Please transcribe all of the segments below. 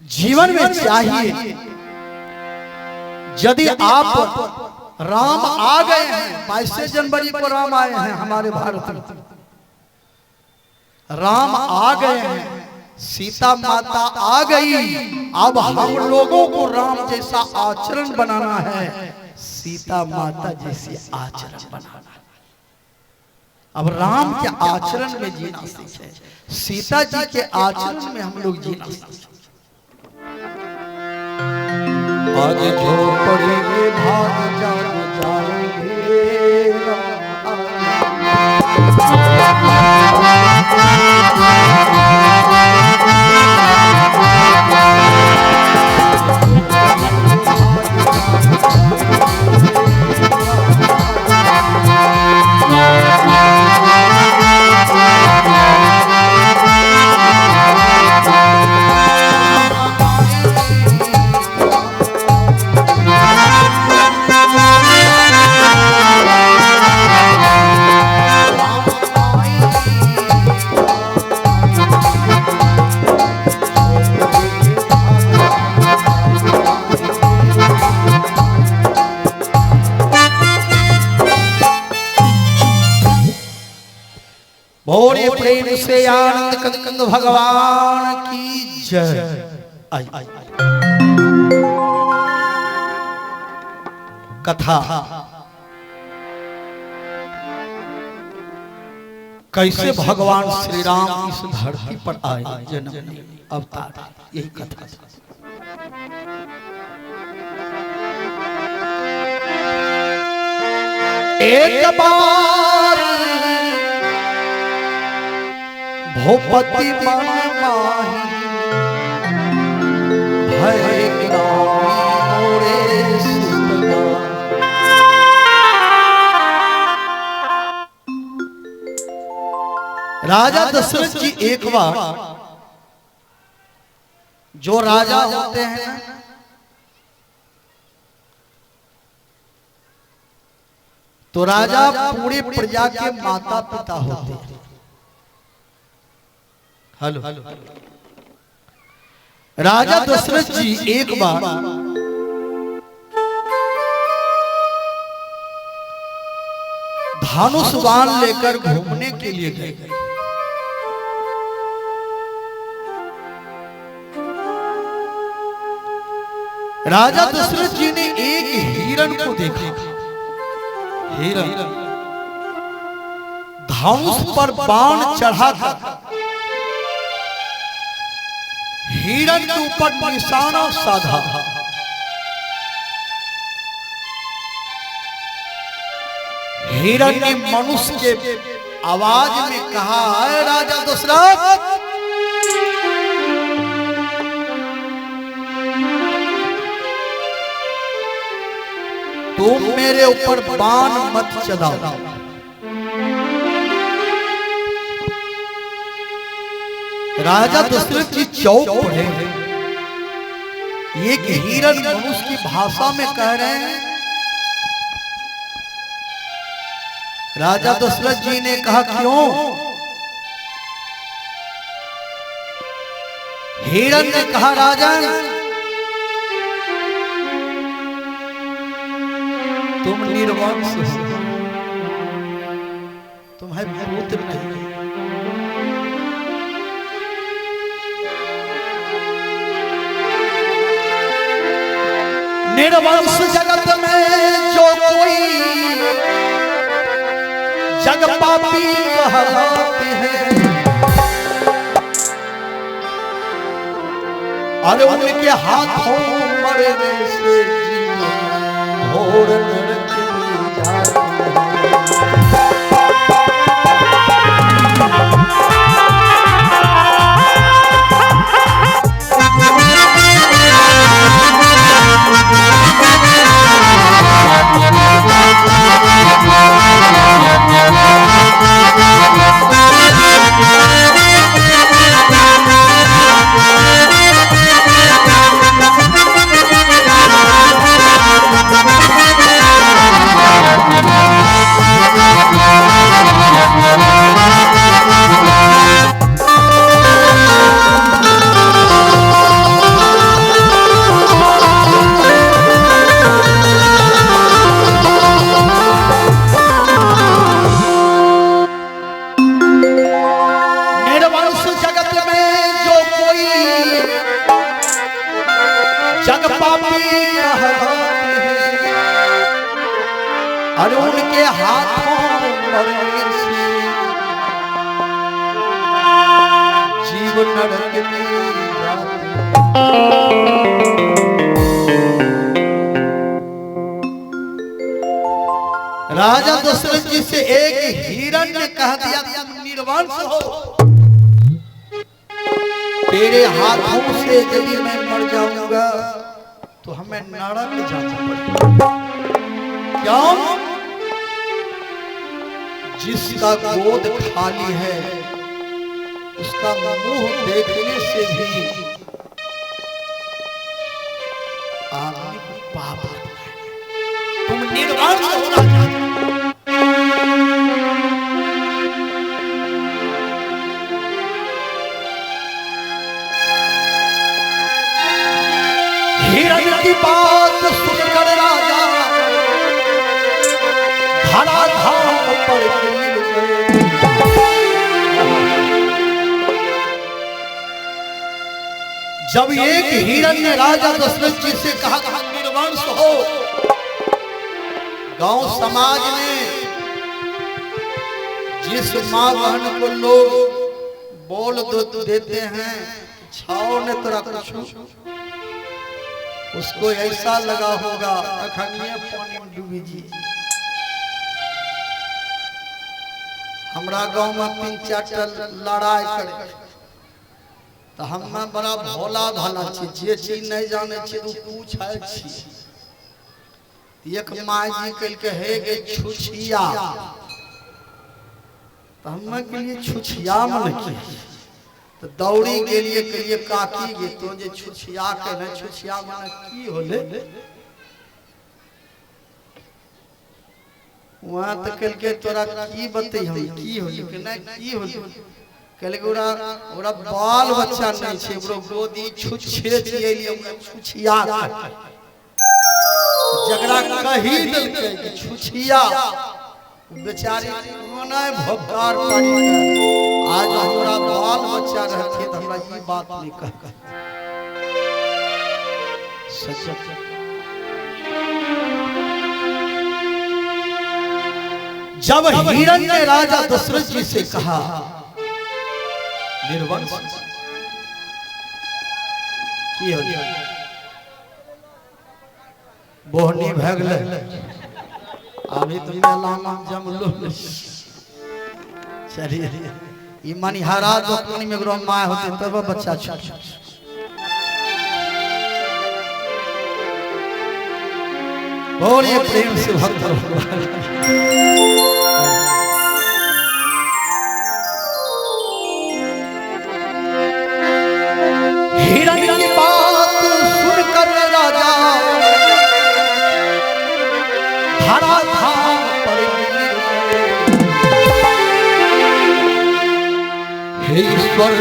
जीवन में चाहिए। यदि आप राम आ गए हैं, 22 जनवरी को राम आए हैं हमारे भारत में, राम आ गए हैं, सीता माता आ गई, अब हम लोगों को राम जैसा आचरण बनाना है, सीता माता जैसी आचरण बनाना है। अब राम के आचरण में जीना सीखे, सीता जी के आचरण में हम लोग जीना सीखे। आज झोपड़ी के भाग जाएंगे, भोरे प्रेम से आनंद कंद भगवान की जय। आई कथा कैसे भगवान श्री राम इस धरती पर आए, जन्म अवतार, यही कथा। एक बार भूपति मन माही भय ग्रामी मोरे सुतना। राजा दशरथ जी एक बार, जो राजा होते हैं तो राजा पूरे प्रजा के माता पिता होते हैं। हेलो, राजा दशरथ जी एक बार धनुष बाण लेकर घूमने के लिए गए। राजा दशरथ जी ने एक हिरण को देखा। हिरण धनुष पर बाण चढ़ाकर हिरण के ऊपर निशाना साधा। हिरण ने मनुष्य के आवाज में कहा, है राजा दशरथ, तुम मेरे ऊपर बाण मत चलाओ। राजा दशरथ जी चौंक पड़े। ये हिरण मनुष्य की भाषा में कह रहे हैं। राजा दशरथ जी ने कहा, क्यों? हिरण ने कहा, राजन, तुम निर्वंश हो, तुम्हारे पुत्र नहीं। निर्वंश जगत में जो कोई जग पापी कहलाते हैं, अरे उनके हाथों मरने से घोर नरक में जाते हैं। जग पापी कहलाते हैं, और उनके हाथों मरने से जीव नरक में जाते हैं। राजा दशरथ जी से एक हिरण ने कह दिया तुम निर्वंश हो, तेरे हाथों से यदि मैं मर जाऊंगा तो हमें नरक जाना पड़ेगा। क्यों? जिसका गोद खाली है उसका मुंह देखने से भी आदमी को पाप लगता है। तुम निर्वंश होना चाहते हो। हिरण की बात सुनकर राजा धड़ाधड़ पर गिर गए। जब एक हिरण ने राजा दशरथ जी से कहा कि निर्वंश हो, गांव समाज में जिस मां बहन को लोग बोल देते हैं छाओ ने तेरा कुछ, उसको ऐसा लगा होगा अखनिए पानी में डूबी जी। हमरा गांव में 3-4 लड़ाई करे तो हम बड़ा भोला भाला छी, जे चीज नहीं जाने छी तो पूछे छी। एक माँ जी कल के हे गे छुछिया, तो हम के लिए छुछिया मन की तो दौड़ी के लिए काकी गे तो जे छुछिया के न छुछिया मन की होले वहां तो कल के तोरा की बतई हम की होले कि ना की होले कल के ओरा बाल बच्चा नहीं छे, ओरो गोदी छुछे छिए लिए ओरा छुछिया जगरा कही दिल के छुछिया बेचारी कोना भोकार पानी आज हमरा बाल बच्चा रहते तो हमरा ये बात नहीं कह सच। जब हिरण ने राजा दशरथ जी से कहा निर्वंश की हो बोहनी भगले अभी तो मेला जमलो चलिए ई मनिहारा दोकनी में ग्राम माय होते तब बच्चा छोट बोलिए प्रेम से भक्त हिरण की बात सुनकर राजा धड़ाधड़ पर गिर गए। हे ईश्वर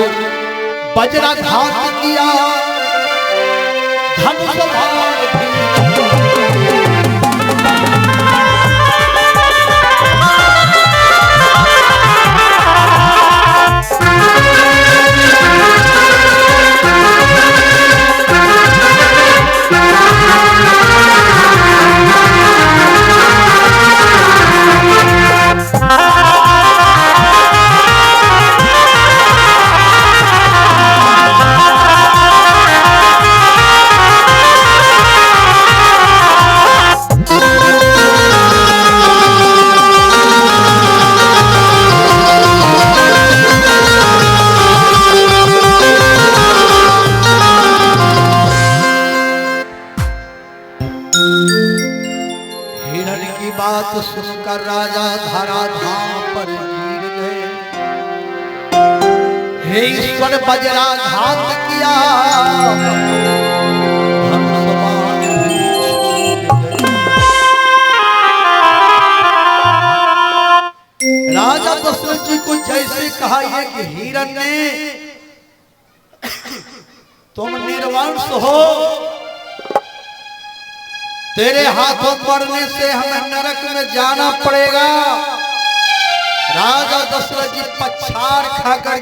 वज्राघात किया धनुष बाण भी बात सुनकर राजा धराधाम पर गिर गए। हे ईश्वर वज्राघात किया राजा दशरथ जी को जैसे कहा ये कि हिरण ने तुम निर्वंश हो, तेरे हाथों पड़ने से हमें नरक में जाना पड़ेगा। राजा दशरथ जी पछाड़ खाकर